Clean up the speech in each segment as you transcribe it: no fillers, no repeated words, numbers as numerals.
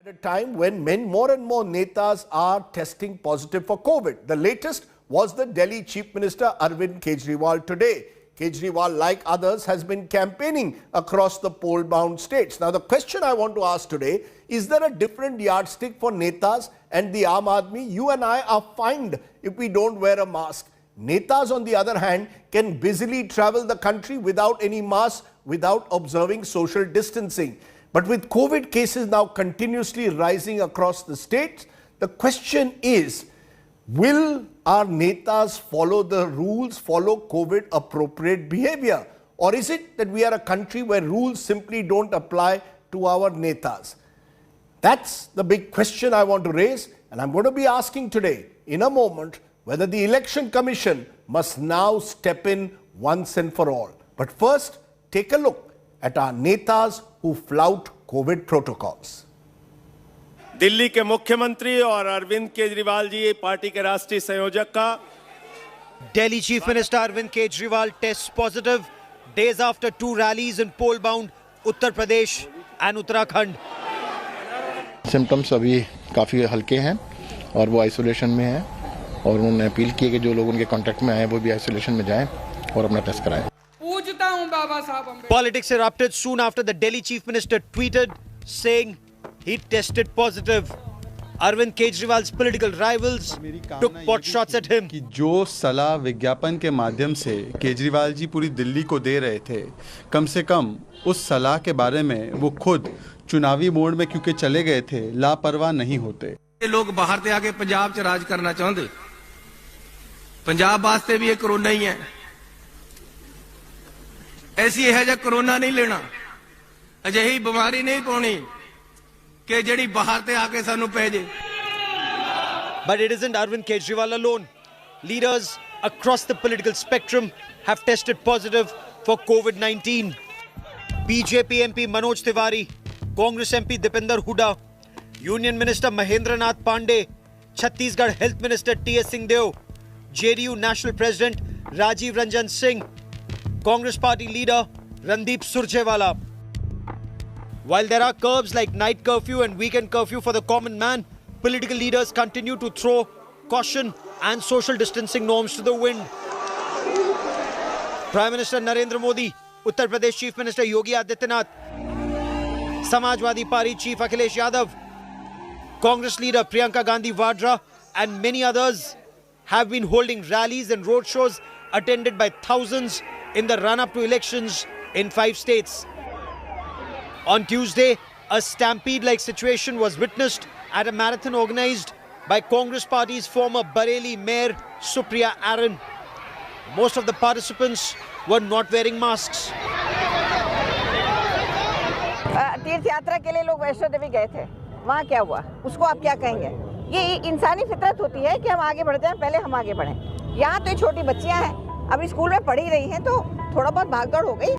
a time when more and more netas are testing positive for COVID. The latest was the Delhi Chief Minister Arvind Kejriwal today. Kejriwal, like others, has been campaigning across the poll-bound states. Now, the question I want to ask today, is there a different yardstick for netas and the Aam Aadmi? You and I are fined if we don't wear a mask. Netas, on the other hand, can busily travel the country without any mask, without observing social distancing. But with COVID cases now continuously rising across the states, the question is, will our netas follow the rules, follow COVID appropriate behavior? Or is it that we are a country where rules simply don't apply to our netas? That's the big question I want to raise, and I'm going to be asking today, in a moment, whether the Election Commission must now step in once and for all. But first, take a look at our netas who flout COVID protocols. Delhi के मुख्यमंत्री और Arvind Kejriwal ji party के राष्ट्रीय संयोजक का Delhi Chief Minister Arvind Kejriwal tests positive days after 2 rallies in poll-bound Uttar Pradesh and Uttarakhand. Symptoms अभी काफ़ी हल्के हैं और वो आइसोलेशन में हैं और उन्होंने अपील की कि जो लोग उनके कांटेक्ट में आए वो भी आइसोलेशन में जाएं और अपना टेस्ट कराएं. Politics erupted soon after the Delhi Chief Minister tweeted saying he tested positive. Arvind Kejriwal's political rivals took pot shots at him. कि जो सलाह विज्ञापन के माध्यम से केजरीवाल जी पूरी दिल्ली को दे रहे थे, कम से कम उस सलाह के बारे में वो खुद चुनावी मोड में क्योंकि चले गए थे, लापरवाह नहीं होते. ये लोग बाहर से आके पंजाब च राज करना चाहते. पंजाब वास्ते भी ये कोरोना ही है. ऐसी है जो कोरोना नहीं लेना, अजही बीमारी नहीं पानी कि जड़ी बाहर ते आके सानू पै जे. But it isn't Arvind Kejriwal alone. Leaders across the political spectrum have tested positive for COVID-19. BJP MP Manoj Tiwari, Congress MP Dipinder Hooda, Union Minister Mahendra Nath Pandey, Chhattisgarh Health Minister T.S. Singhdeo, JDU National President Rajiv Ranjan Singh, Congress Party leader Rallies Sardesai. While there are curbs like night curfew and weekend curfew for the common man, political leaders continue to throw caution and social distancing norms to the wind. Prime Minister Narendra Modi, Uttar Pradesh Chief Minister Yogi Adityanath, Samajwadi Party Chief Akhilesh Yadav, Congress leader Priyanka Gandhi Vadra and many others have been holding rallies and roadshows attended by thousands in the run-up to elections in 5 states. On Tuesday, a stampede-like situation was witnessed at a marathon organized by Congress Party's former Bareilly Mayor Supriya Aaron. Most of the participants were not wearing masks. तीर्थ यात्रा के लिए लोग वैष्णो देवी गए थे, वहाँ क्या हुआ, उसको आप क्या कहेंगे? ये इंसानी फितरत होती है कि हम आगे बढ़ जाएं, पहले हम आगे बढ़ें. यहाँ तो छोटी बच्चियाँ हैं, अभी स्कूल में पढ़ ही रही हैं, तो थोड़ा बहुत भागदौड़ हो गई.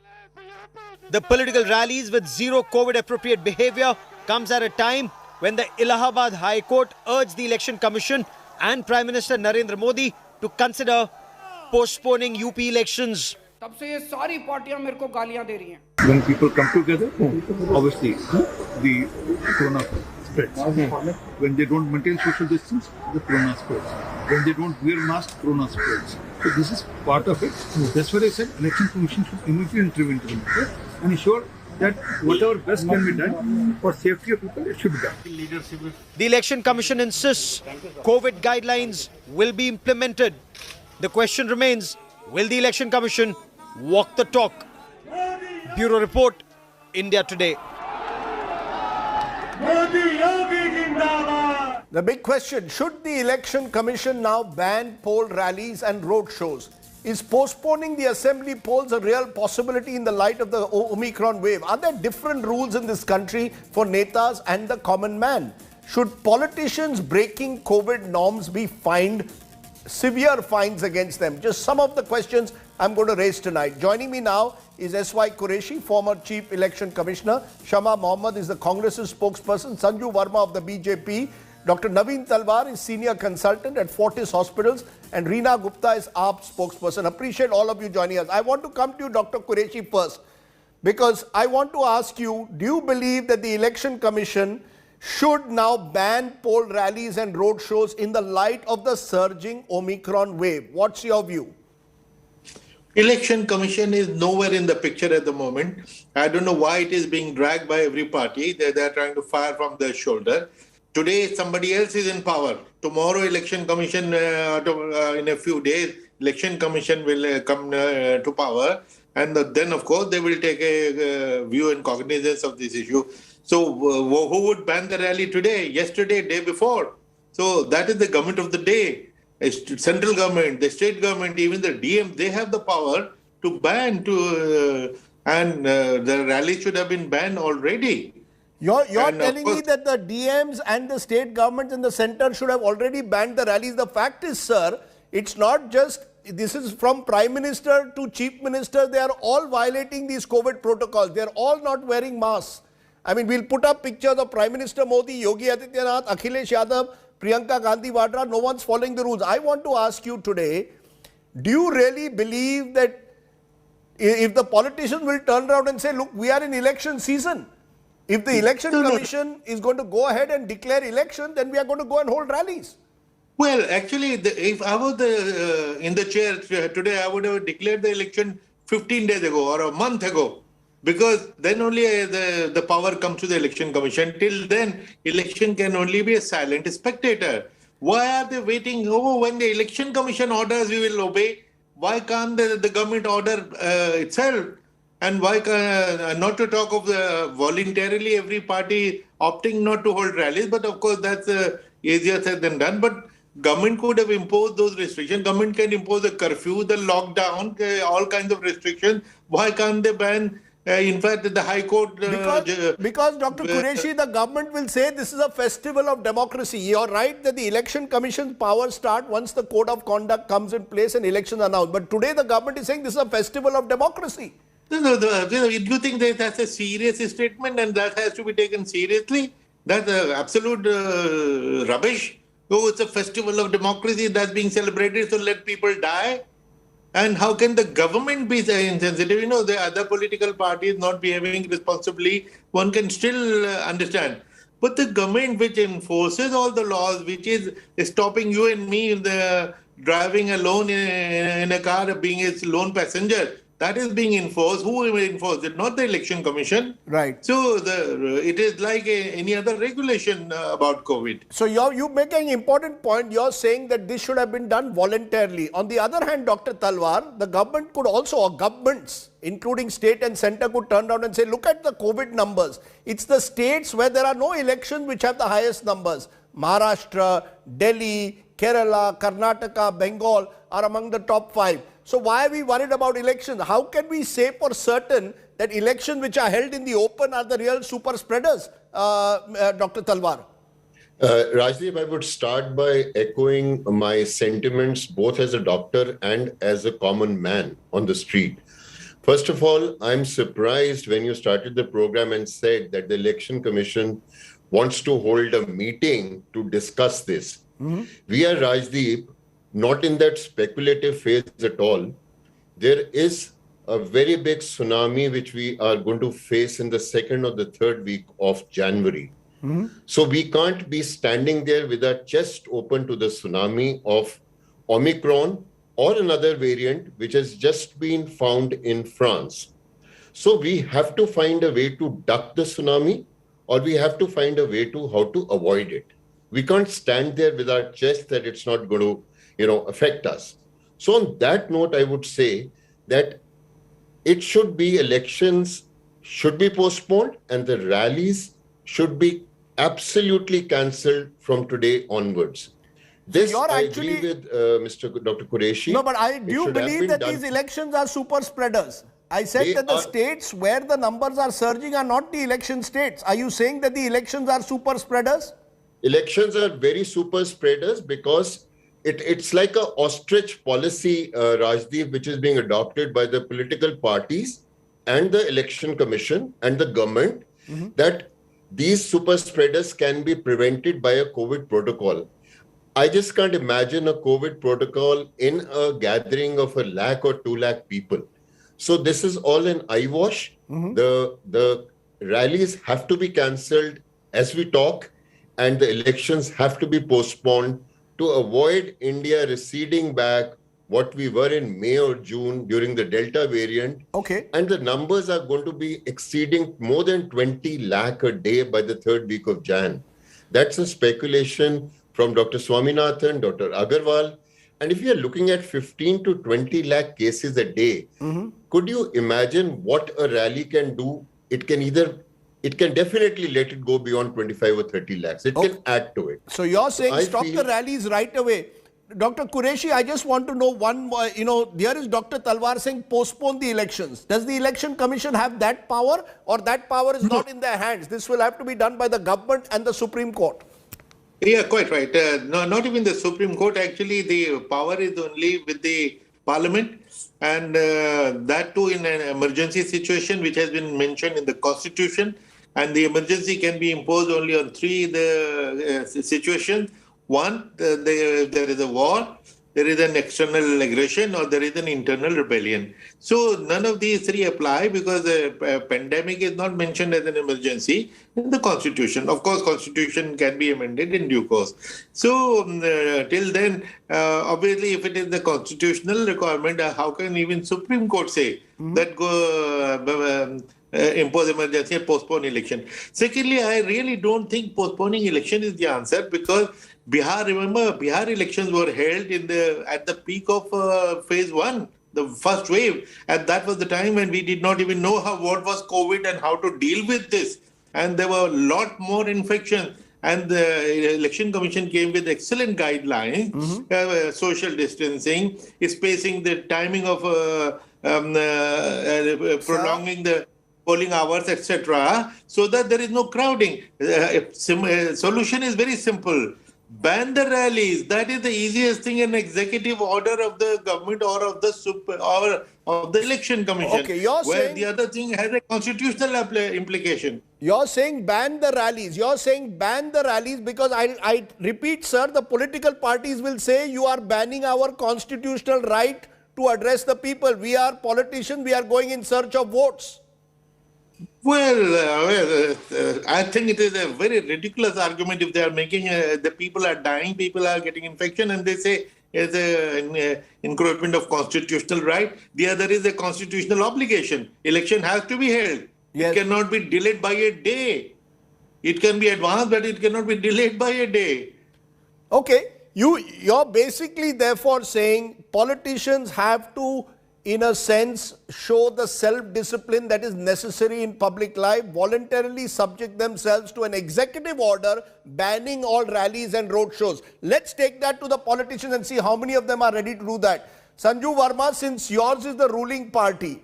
The political rallies with zero COVID appropriate behavior comes at a time when the Allahabad High Court urged the Election Commission and Prime Minister Narendra Modi to consider postponing UP elections. तब से ये सारी पार्टियां मेरे को गालियां दे रही हैं. When people come together, obviously the corona spreads. When they don't maintain social distance, the corona spreads. When they don't wear masks, corona spreads. So this is part of it. That's why I said Election Commission should immediately intervene and ensure that whatever best can be done for safety of people, it should be done. The Election Commission insists COVID guidelines will be implemented. The question remains, will the Election Commission walk the talk? Bureau Report, India Today. The big question, should the Election Commission now ban poll rallies and road shows? Is postponing the assembly polls a real possibility in the light of the Omicron wave? Are there different rules in this country for netas and the common man? Should politicians breaking COVID norms be fined, severe fines against them? Just some of the questions I'm going to raise tonight. Joining me now is S.Y. Qureshi, former Chief Election Commissioner. Shama Mohammed is the Congress's spokesperson. Sanju Verma of the BJP. Dr. Naveen Talwar is Senior Consultant at Fortis Hospitals. And Reena Gupta is AAP spokesperson. Appreciate all of you joining us. I want to come to you, Dr. Qureshi, first, because I want to ask you, do you believe that the Election Commission should now ban poll rallies and road shows in the light of the surging Omicron wave. What's your view? Election Commission is nowhere in the picture at the moment. I don't know why it is being dragged by every party. They're trying to fire from their shoulder. Today, somebody else is in power. Tomorrow, Election Commission, in a few days, Election Commission will come to power. And then, of course, they will take a view and cognizance of this issue. So, who would ban the rally today, yesterday, day before? So, that is the government of the day. Central government, the state government, even the DM, they have the power to ban and the rally should have been banned already. You're telling me that the DMs and the state governments in the center should have already banned the rallies. The fact is, sir, it's not just, this is from Prime Minister to Chief Minister, they are all violating these COVID protocols. They're all not wearing masks. I mean, we'll put up pictures of Prime Minister Modi, Yogi Adityanath, Akhilesh Yadav, Priyanka Gandhi Vadra. No one's following the rules. I want to ask you today, do you really believe that if the politicians will turn around and say, look, we are in election season, if the election commission is going to go ahead and declare election, then we are going to go and hold rallies? Well, actually, if I was in the chair today, I would have declared the election 15 days ago or a month ago, because then only the power comes to the election commission. Till then, election can only be a silent spectator. Why are they waiting? Oh, when the election commission orders, we will obey. Why can't the government order itself? And why not to talk of the voluntarily every party opting not to hold rallies? But of course, that's easier said than done. But government could have imposed those restrictions. Government can impose a curfew, the lockdown, all kinds of restrictions. Why can't they ban? In fact, the High Court... because Dr. Qureshi, the government will say this is a festival of democracy. You're right that the election commission's powers start once the code of conduct comes in place and elections are announced. But today the government is saying this is a festival of democracy. No, you think that that's a serious statement and that has to be taken seriously? That's absolute rubbish. Oh, it's a festival of democracy that's being celebrated, so let people die. And how can the government be insensitive? You know, the other political parties not behaving responsibly, one can still understand. But the government which enforces all the laws, which is stopping you and me in the driving alone in a car, being a lone passenger, that is being enforced. Who will enforce it? Not the election commission. Right. So it is like any other regulation about COVID. So you make an important point. You're saying that this should have been done voluntarily. On the other hand, Dr. Talwar, the government could also, or governments, including state and center, could turn around and say, look at the COVID numbers. It's the states where there are no elections which have the highest numbers. Maharashtra, Delhi, Kerala, Karnataka, Bengal are among the top 5. So why are we worried about elections? How can we say for certain that elections which are held in the open are the real super spreaders, Dr. Talwar? Rajdeep, I would start by echoing my sentiments both as a doctor and as a common man on the street. First of all, I'm surprised when you started the program and said that the Election Commission wants to hold a meeting to discuss this. We are, Rajdeep, not in that speculative phase at all. There is a very big tsunami which we are going to face in the second or the third week of January. So we can't be standing there with our chest open to the tsunami of Omicron or another variant which has just been found in France. So we have to find a way to duck the tsunami, or we have to find a way to how to avoid it. We can't stand there with our chest that it's not going to affect us. So on that note, I would say that it should be elections should be postponed and the rallies should be absolutely cancelled from today onwards. This I agree with Dr. Qureshi. No, but do you believe that these elections are super spreaders? I said that the states where the numbers are surging are not the election states. Are you saying that the elections are super spreaders? Elections are very super spreaders because it's like a ostrich policy, Rajdeep, which is being adopted by the political parties and the election commission and the government, that these super spreaders can be prevented by a COVID protocol. I just can't imagine a COVID protocol in a gathering of 1 lakh or 2 lakh people. So this is all an eyewash. The rallies have to be cancelled as we talk, and the elections have to be postponed to avoid India receding back what we were in May or June during the Delta variant. Okay. And the numbers are going to be exceeding more than 20 lakh a day by the third week of Jan. That's a speculation from Dr. Swaminathan, Dr. Agarwal. And if you are looking at 15 to 20 lakh cases a day, could you imagine what a rally can do? It can definitely let it go beyond 25 or 30 lakhs. It can add to it. So you're saying stop the rallies right away. Dr. Qureshi, I just want to know one more, there is Dr. Talwar saying postpone the elections. Does the Election Commission have that power, or that power is not in their hands? This will have to be done by the government and the Supreme Court. Yeah, quite right. No, not even the Supreme Court. Actually, the power is only with the Parliament, and that too in an emergency situation, which has been mentioned in the Constitution. And the emergency can be imposed only on three situations. One, there is a war, there is an external aggression, or there is an internal rebellion. So none of these three apply, because the pandemic is not mentioned as an emergency in the Constitution. Of course, Constitution can be amended in due course. So till then, obviously, if it is the constitutional requirement, how can even Supreme Court say that impose emergency and postpone election? Secondly, I really don't think postponing election is the answer, because Bihar elections were held at the peak of phase 1, the first wave. And that was the time when we did not even know what was COVID and how to deal with this. And there were a lot more infections. And the Election Commission came with excellent guidelines, social distancing, spacing, the timing of prolonging the polling hours, etc., so that there is no crowding. Solution is very simple. Ban the rallies. That is the easiest thing, an executive order of the government or of the Election Commission. Okay, you're saying the other thing has a constitutional implication. You're saying ban the rallies. You're saying ban the rallies because I repeat, sir, the political parties will say you are banning our constitutional right to address the people. We are politicians. We are going in search of votes. Well, I think it is a very ridiculous argument if they are making the people are dying, people are getting infection, and they say it's an encroachment of constitutional right. The other is a constitutional obligation. Election has to be held. Yes. It cannot be delayed by a day. It can be advanced, but it cannot be delayed by a day. Okay, you're basically therefore saying politicians have to, in a sense, show the self-discipline that is necessary in public life, voluntarily subject themselves to an executive order banning all rallies and road shows. Let's take that to the politicians and see how many of them are ready to do that. Sanju Verma, since yours is the ruling party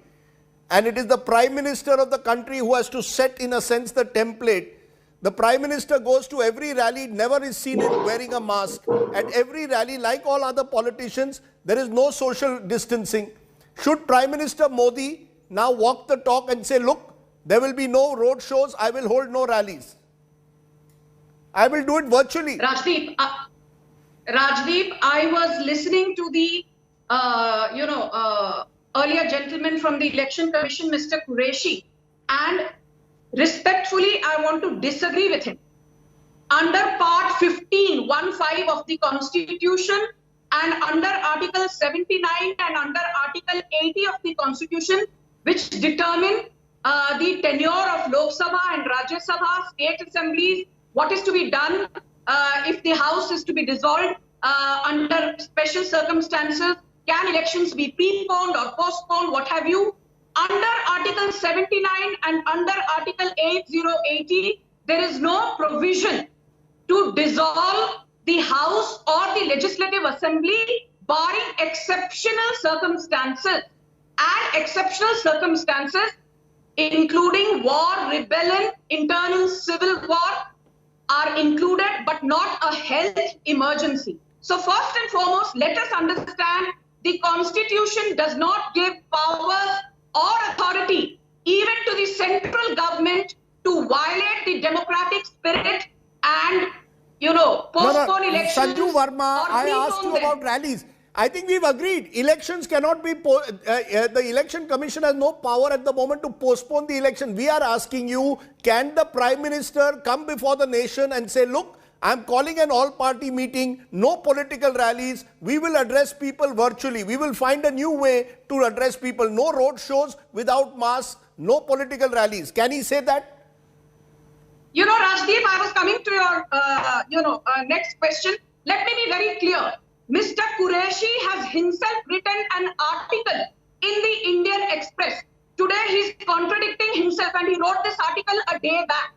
and it is the Prime Minister of the country who has to set, in a sense, the template, the Prime Minister goes to every rally, never is seen wearing a mask. At every rally, like all other politicians, there is no social distancing. Should Prime Minister Modi now walk the talk and say, look, there will be no road shows, I will hold no rallies. I will do it virtually. Rajdeep, I was listening to the, earlier gentleman from the Election Commission, Mr. Qureshi, and respectfully, I want to disagree with him. Under Part 15 of the Constitution, and under Article 79 and under Article 80 of the Constitution, which determine the tenure of Lok Sabha and Rajya Sabha, state assemblies, what is to be done if the House is to be dissolved under special circumstances, can elections be preponed or postponed, what have you. Under Article 79 and under Article 80, there is no provision to dissolve the House or the Legislative Assembly barring exceptional circumstances. And exceptional circumstances, including war, rebellion, internal civil war, are included, but not a health emergency. So first and foremost, let us understand the Constitution does not give powers or authority even to the central government to violate the democratic spirit and, postpone elections. Sanju Verma, I asked you about rallies. I think we've agreed. Elections cannot be, the Election Commission has no power at the moment to postpone the election. We are asking you, can the Prime Minister come before the nation and say, look, I'm calling an all-party meeting, no political rallies. We will address people virtually. We will find a new way to address people. No road shows without masks, no political rallies. Can he say that? You know, Rajdeep, I was coming to your, next question. Let me be very clear. Mr. Qureshi has himself written an article in the Indian Express. Today, he's contradicting himself, and he wrote this article a day back.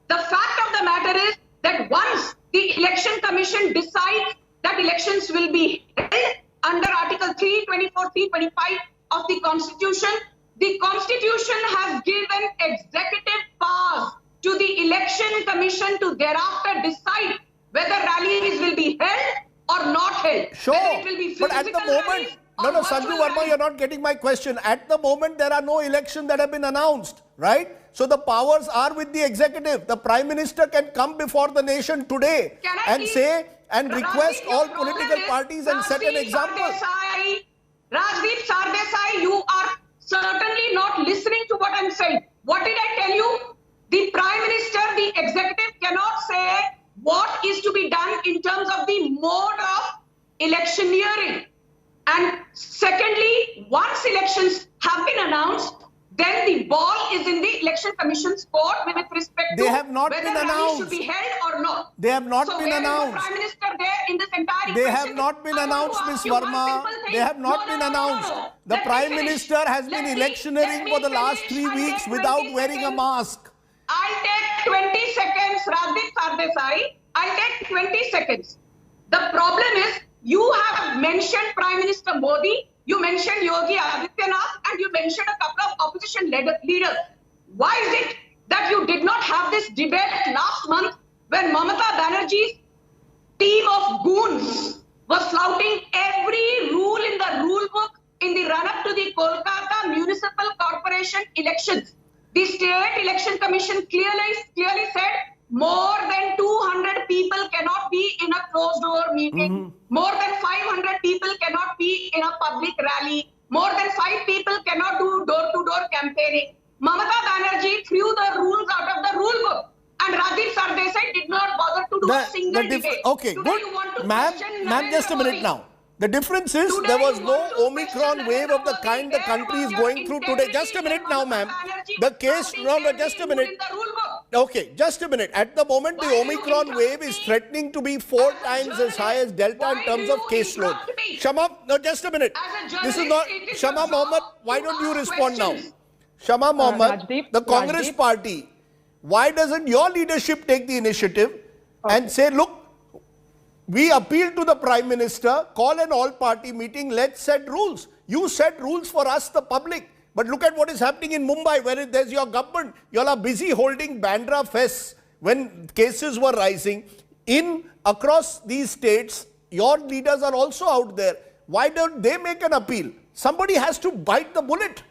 The fact of the matter is that once the Election Commission decides that elections will be held under Article 324, 325 of the Constitution has given executive powers to the Election Commission to thereafter decide whether rallies will be held or not held. Sure, whether it will be but at the moment, no, Sanju Verma, you're not getting my question. At the moment, there are no elections that have been announced, right? So the powers are with the executive. The Prime Minister can come before the nation today and say and request all political parties and set an example. Rajdeep Sardesai, you are certainly not listening to what I'm saying. What did I tell you? The Prime Minister, the executive cannot say what is to be done in terms of the mode of electioneering. And secondly, once elections have been announced, then the ball is in the Election Commission's court with respect to whether rallies should be held or not. They have not so been announced. The Prime Minister there in this entire They have not been announced, Ms. Verma. They have not been announced. The Prime Minister has been electioneering for the last 3 weeks without wearing a mask. I'll take 20 seconds, Rajdeep Sardesai. I'll take 20 seconds. The problem is, you have mentioned Prime Minister Modi, you mentioned Yogi Adityanath, and you mentioned a couple of opposition leaders. Why is it that you did not have this debate last month when Mamata Banerjee's team of goons was flouting every rule in the rule book in the run-up to the Kolkata Municipal Corporation elections? The State Election Commission clearly said more than 200 people cannot be in a closed-door meeting. More than 500 people cannot be in a public rally. More than 5 people cannot do door-to-door campaigning. Mamata Banerjee threw the rules out of the rule book. And Rajdeep Sardesai did not bother to do a single debate. Okay, Today good. Ma'am, just a minute now. The difference is there was no Omicron wave of the kind the country is going through today. Just a minute now, ma'am. The case, no, just a minute. Okay, just a minute. At the moment, the Omicron wave is threatening to be 4 times as high as Delta in terms of caseload. Shama, no, just a minute. This is not, Shama Mohammed, why don't you respond now? Shama Mohammed, the Congress party, why doesn't your leadership take the initiative and say, look, we appeal to the Prime Minister, call an all-party meeting, let's set rules. You set rules for us, the public. But look at what is happening in Mumbai, where there's your government. You all are busy holding Bandra fests when cases were rising. Across these states, your leaders are also out there. Why don't they make an appeal? Somebody has to bite the bullet.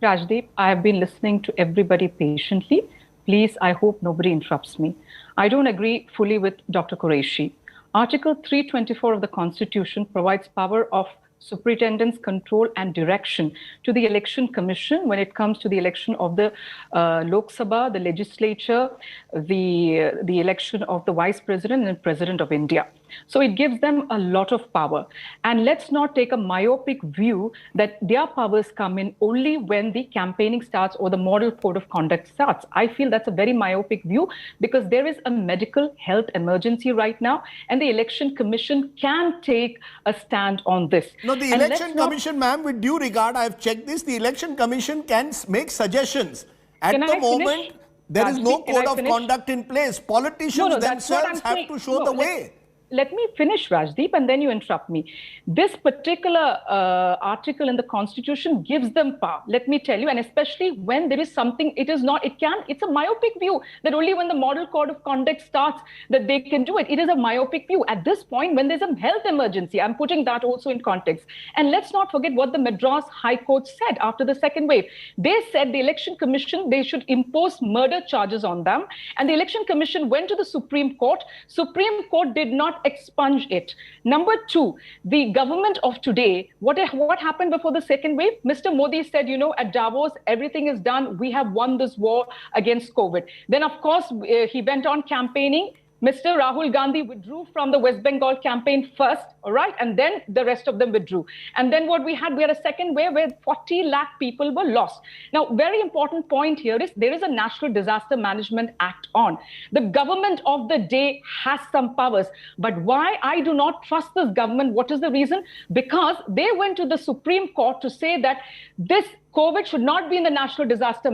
Rajdeep, I have been listening to everybody patiently. Please, I hope nobody interrupts me. I don't agree fully with Dr. Qureshi. Article 324 of the Constitution provides power of superintendence, control and direction to the Election Commission when it comes to the election of the Lok Sabha, the legislature, the election of the Vice President and President of India. So it gives them a lot of power. And let's not take a myopic view that their powers come in only when the campaigning starts or the model code of conduct starts. I feel that's a very myopic view because there is a medical health emergency right now and the Election Commission can take a stand on this. No, the Election Commission, ma'am, with due regard, I have checked this, the Election Commission can make suggestions. At the moment, there is no code of conduct in place. Politicians themselves have to show the way. Let me finish, Rajdeep, and then you interrupt me. This particular article in the Constitution gives them power, let me tell you, and especially when there is something, it's a myopic view that only when the model code of conduct starts that they can do it. It is a myopic view. At this point, when there's a health emergency, I'm putting that also in context. And let's not forget what the Madras High Court said after the second wave. They said the Election Commission, they should impose murder charges on them. And the Election Commission went to the Supreme Court. Supreme Court did not not expunge it. Number two, the government of today, what happened before the second wave? Mr. Modi said, at Davos, everything is done. We have won this war against COVID. Then, of course, he went on campaigning. Mr. Rahul Gandhi withdrew from the West Bengal campaign first, all right, and then the rest of them withdrew. And then what we had a second wave where 40 lakh people were lost. Now, very important point here is there is a National Disaster Management Act on. The government of the day has some powers. But why I do not trust this government? What is the reason? Because they went to the Supreme Court to say that this COVID should not be in the national disaster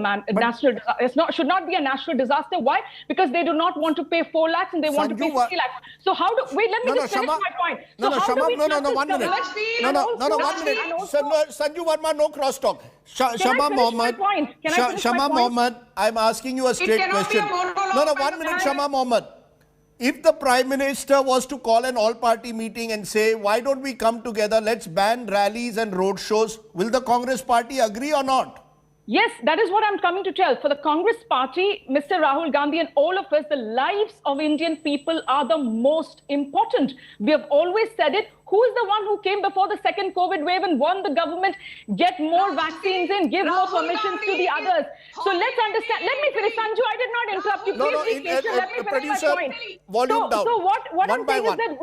should not be a national disaster. Why? Because they do not want to pay 4 lakhs and they want to pay 3 lakhs. So how do let me just finish my point. No, 1 minute. No, 1 minute. Sanju Verma, no cross talk. Shama Mohammed, I'm asking you a straight question. No, 1 minute, Shama Mohammed. If the Prime Minister was to call an all-party meeting and say, why don't we come together, let's ban rallies and road shows, will the Congress party agree or not? Yes, that is what I'm coming to tell. For the Congress party, Mr. Rahul Gandhi and all of us, the lives of Indian people are the most important. We have always said it. Who is the one who came before the second COVID wave and won the government, get more vaccines in, give more permissions to the others? So let's understand. Let me finish. Sanju, I did not interrupt you. Please be patient. Let me finish my point. So what I'm saying is that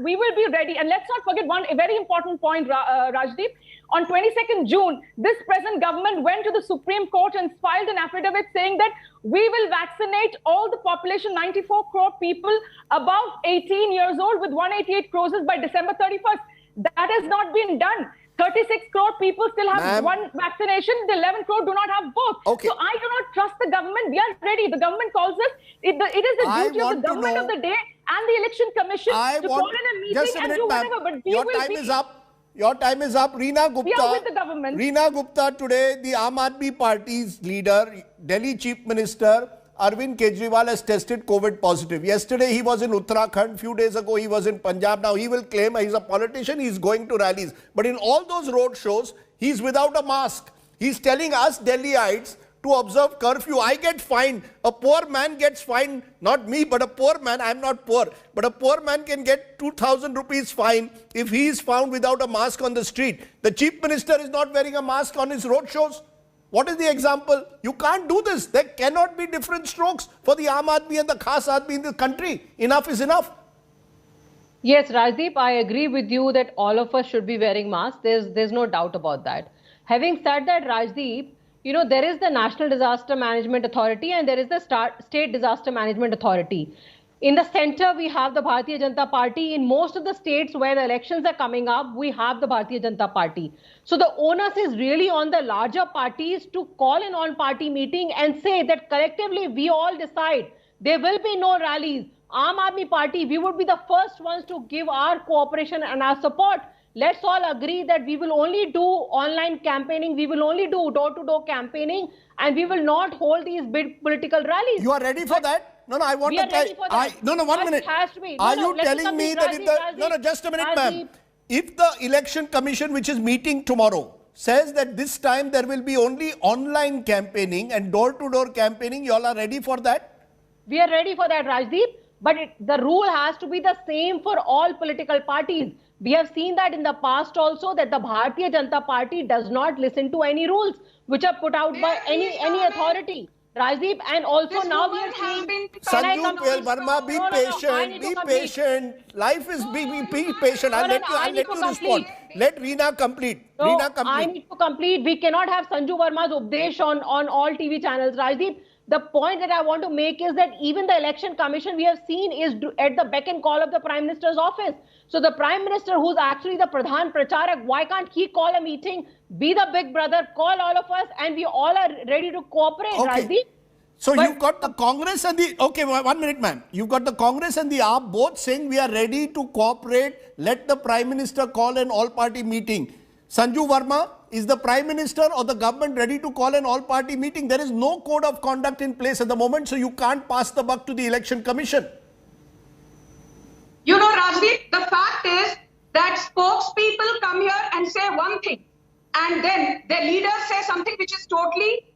we will be ready. And let's not forget a very important point, Rajdeep. On 22nd June, this present government went to the Supreme Court and filed an affidavit saying that we will vaccinate all the population, 94 crore people above 18 years old with 188 crores by December 31st. That has not been done. 36 crore people still have one vaccination. The 11 crore do not have both. Okay. So I do not trust the government. We are ready. The government calls us. It is the duty of the government of the day and the election commission to call in a meeting and do whatever. But we will time is up. Your time is up. Reena Gupta. We are with the government. Reena Gupta, today the Aam Aadmi Party's leader, Delhi Chief Minister Arvind Kejriwal has tested COVID positive. Yesterday he was in Uttarakhand. Few days ago he was in Punjab. Now he will claim he's a politician. He's going to rallies. But in all those road shows, he's without a mask. He's telling us Delhiites to observe curfew. I get fined. A poor man gets fined. Not me, but a poor man. I'm not poor. But a poor man can get 2,000 rupees fine if he is found without a mask on the street. The Chief Minister is not wearing a mask on his road shows. What is the example? You can't do this. There cannot be different strokes for the Aam Aadmi and the Khas Aadmi in this country. Enough is enough. Yes, Rajdeep, I agree with you that all of us should be wearing masks. There's no doubt about that. Having said that, Rajdeep, there is the National Disaster Management Authority and there is the State Disaster Management Authority. In the center, we have the Bharatiya Janata Party. In most of the states where the elections are coming up, we have the Bharatiya Janata Party. So the onus is really on the larger parties to call an all-party meeting and say that collectively we all decide there will be no rallies. Aam Aadmi Party, we would be the first ones to give our cooperation and our support. Let's all agree that we will only do online campaigning, we will only do door-to-door campaigning, and we will not hold these big political rallies. You are ready for that? No, I want to tell. 1 minute. Are you telling me that if the just a minute, ma'am. If the Election Commission, which is meeting tomorrow, says that this time there will be only online campaigning and door-to-door campaigning, you all are ready for that? We are ready for that, Rajdeep. But the rule has to be the same for all political parties. We have seen that in the past also, that the Bharatiya Janata Party does not listen to any rules which are put out by any authority. Rajdeep, and also now we are seeing... Sanju Verma, be patient, be patient. Life is be patient. I'll let you respond. Let Reena complete. I need to complete. We cannot have Sanju Verma's Updesh on all TV channels, Rajdeep. The point that I want to make is that even the Election Commission we have seen is at the beck and call of the Prime Minister's office. So the Prime Minister, who's actually the Pradhan Pracharak, why can't he call a meeting, be the big brother, call all of us, and we all are ready to cooperate, Rajdeep? So you've got the Congress and the... Okay, 1 minute, ma'am. You've got the Congress and the AAP both saying we are ready to cooperate. Let the Prime Minister call an all-party meeting. Sanju Verma, is the Prime Minister or the government ready to call an all-party meeting? There is no code of conduct in place at the moment, so you can't pass the buck to the Election Commission. Rajdeep, the fact is that spokespeople come here and say one thing, and then their leaders say something which is totally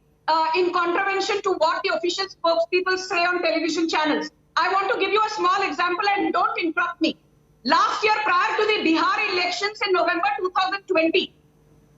in contravention to what the official spokespeople say on television channels. I want to give you a small example and don't interrupt me. Last year, prior to the Bihar elections in November 2020,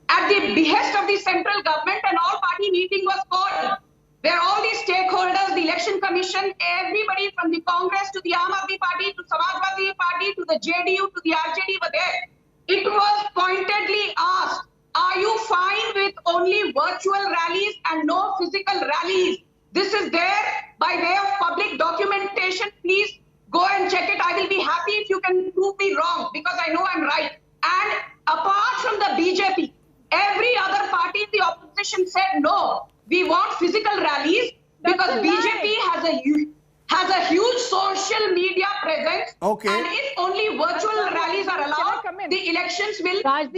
at the behest of the central government, an all-party meeting was called, where all the stakeholders, the election commission, everybody from the Congress to the Aam Aadmi Party to Samajwadi Party to the JDU to the RJD were there. It was pointedly asked, are you fine with only virtual rallies and no physical rallies? This is there by way of public documentation. Please go and check it. I will be happy if you can prove me wrong, because I know I'm right. And apart from the BJP, every other party in the opposition said no. We want physical rallies because BJP has a huge social media presence. Okay. And if only virtual rallies are allowed, the elections will go in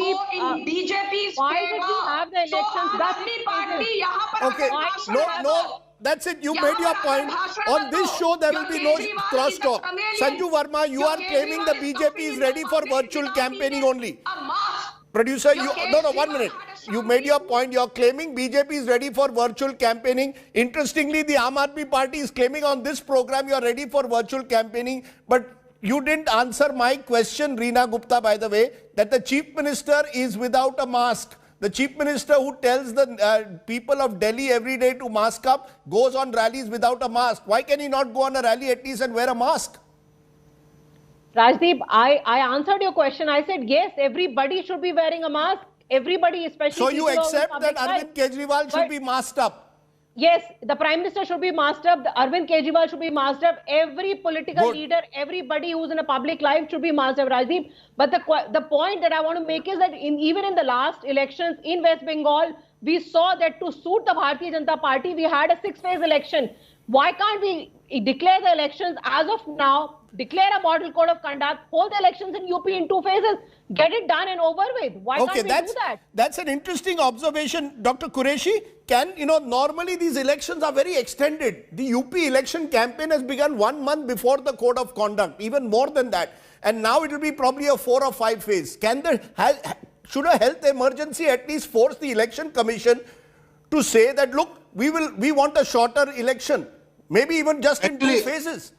BJP's favor. So Aadmi Party yahan par Okay, no, that's it. You made your point. On this show, there will be no crosstalk. Sanju Verma, you are claiming the BJP is ready for virtual campaigning only. Producer, no, 1 minute. You made your point. You're claiming BJP is ready for virtual campaigning. Interestingly, the Aam Aadmi Party is claiming on this program you're ready for virtual campaigning. But you didn't answer my question, Reena Gupta, by the way, that the Chief Minister is without a mask. The Chief Minister who tells the people of Delhi every day to mask up goes on rallies without a mask. Why can he not go on a rally at least and wear a mask? Rajdeep, I answered your question. I said, yes, everybody should be wearing a mask. Everybody, especially. So you accept that Arvind Kejriwal should be masked up? Yes, the Prime Minister should be masked up. Arvind Kejriwal should be masked up. Every political leader, everybody who's in a public life should be masked up, Rajdeep. But the point that I want to make is that even in the last elections in West Bengal, we saw that to suit the Bharatiya Janata Party, we had a 6-phase election. Why can't we declare the elections as of now, declare a model code of conduct, hold the elections in UP in 2 phases, get it done and over with? Why can't we do that? That's an interesting observation, Dr. Qureshi. Normally these elections are very extended. The UP election campaign has begun 1 month before the code of conduct, even more than that. And now it will be probably a 4 or 5 phase. Should a health emergency at least force the election commission to say that, look, we want a shorter election, maybe even just in 2 phases?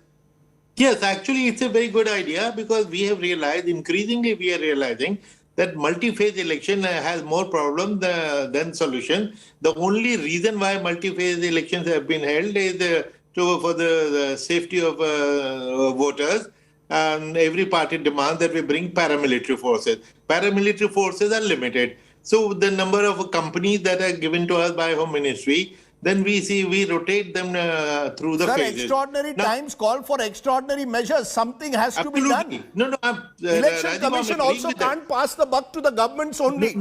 Yes, actually, it's a very good idea, because we have realized, increasingly we are realizing that multi-phase election has more problems than solution. The only reason why multi-phase elections have been held is for the safety of voters. And every party demands that we bring paramilitary forces. Paramilitary forces are limited. So the number of companies that are given to us by Home Ministry, then we rotate them through the phases. Extraordinary times call for extraordinary measures. Something has to be done. No, Election Commission also can't pass the buck to the governments only.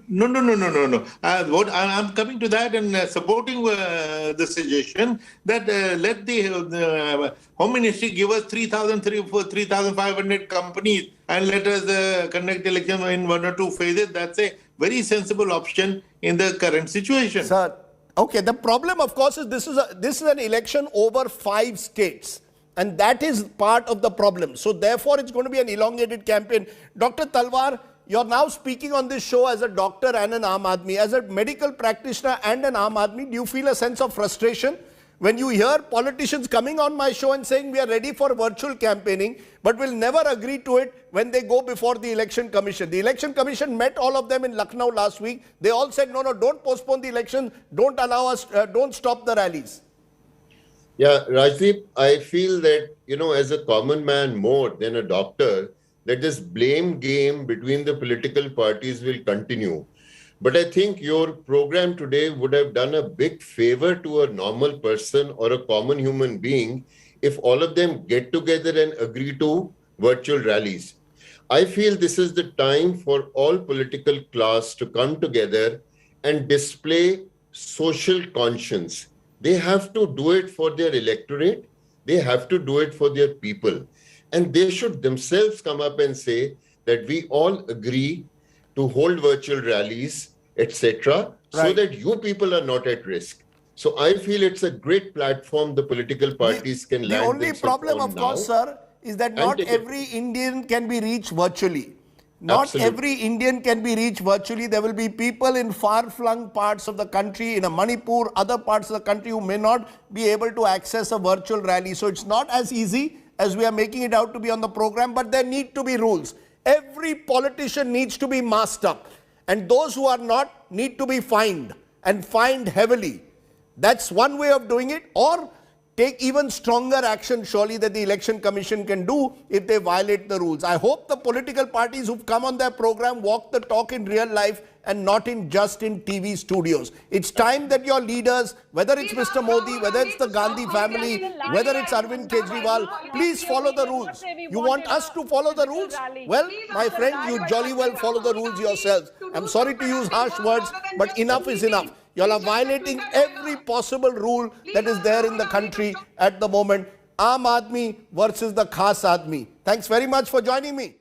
No. I'm coming to that and supporting the suggestion that let the Home Ministry give us 3,500 companies and let us conduct election in 1 or 2 phases. That's a very sensible option in the current situation. Sir, okay, the problem, of course, is this is an election over 5 states. And that is part of the problem. So therefore, it's going to be an elongated campaign. Dr. Talwar, you're now speaking on this show as a doctor and an Aam Aadmi. As a medical practitioner and an Aam Aadmi, do you feel a sense of frustration when you hear politicians coming on my show and saying we are ready for virtual campaigning, but will never agree to it when they go before the Election Commission? The Election Commission met all of them in Lucknow last week. They all said, no, don't postpone the election. Don't allow us, don't stop the rallies. Yeah, Rajdeep, I feel that, as a common man more than a doctor, that this blame game between the political parties will continue. But I think your program today would have done a big favor to a normal person or a common human being if all of them get together and agree to virtual rallies. I feel this is the time for all political class to come together and display social conscience. They have to do it for their electorate. They have to do it for their people. And they should themselves come up and say that we all agree to hold virtual rallies, etc., so that you people are not at risk. So I feel it's a great platform the political parties can land. The only problem, of course, sir, is that not every Indian can be reached virtually. Not Absolutely. every Indian can be reached virtually. There will be people in far-flung parts of the country, in a Manipur, other parts of the country who may not be able to access a virtual rally. So it's not as easy as we are making it out to be on the program, but there need to be rules. Every politician needs to be masked up, and those who are not need to be fined, and fined heavily. That's one way of doing it, or take even stronger action, surely, that the Election Commission can do if they violate the rules. I hope the political parties who've come on their program walk the talk in real life and not just in TV studios. It's time that your leaders, whether it's Mr. Modi, whether it's the Gandhi family, whether it's Arvind Kejriwal, please follow the rules. You want us to follow the rules? Well, my friend, you jolly well follow the rules yourselves. I'm sorry to use harsh words, but enough is enough. You all are violating every possible rule that is there in the country at the moment. Aam Aadmi versus the Khas Aadmi. Thanks very much for joining me.